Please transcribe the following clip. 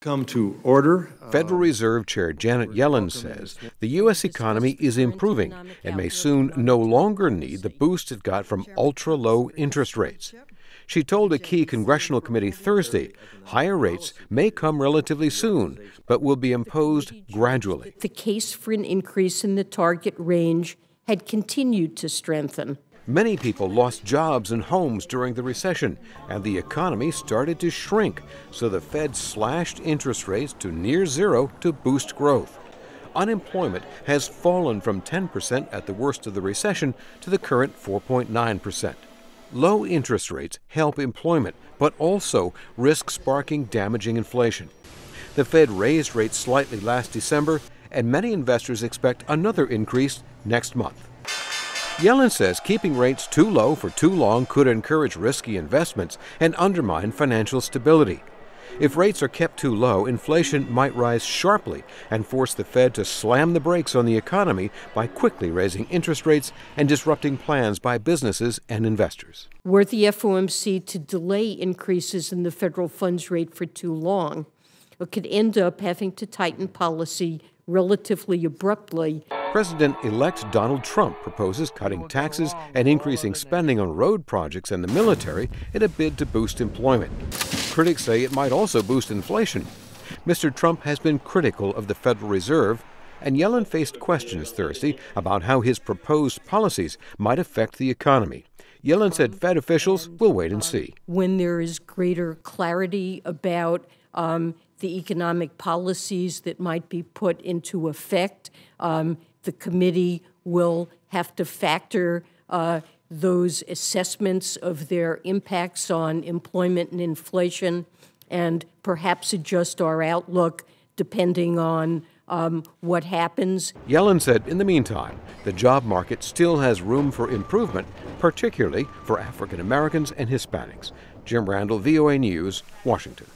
come to order. Federal Reserve Chair Janet Yellen says the U.S. economy is improving and may soon no longer need the boost it got from ultra-low interest rates. She told a key congressional committee Thursday higher rates may come relatively soon, but will be imposed gradually. The case for an increase in the target range had continued to strengthen. Many people lost jobs and homes during the recession, and the economy started to shrink, so the Fed slashed interest rates to near zero to boost growth. Unemployment has fallen from 10% at the worst of the recession to the current 4.9%. Low interest rates help employment, but also risk sparking damaging inflation. The Fed raised rates slightly last December, and many investors expect another increase next month. Yellen says keeping rates too low for too long could encourage risky investments and undermine financial stability. If rates are kept too low, inflation might rise sharply and force the Fed to slam the brakes on the economy by quickly raising interest rates and disrupting plans by businesses and investors. Were the FOMC to delay increases in the federal funds rate for too long, it could end up having to tighten policy relatively abruptly. President-elect Donald Trump proposes cutting taxes and increasing spending on road projects and the military in a bid to boost employment. Critics say it might also boost inflation. Mr. Trump has been critical of the Federal Reserve, and Yellen faced questions Thursday about how his proposed policies might affect the economy. Yellen said Fed officials will wait and see. When there is greater clarity about the economic policies that might be put into effect, the committee will have to factor those assessments of their impacts on employment and inflation and perhaps adjust our outlook depending on what happens. Yellen said in the meantime, the job market still has room for improvement, particularly for African Americans and Hispanics. Jim Randle, VOA News, Washington.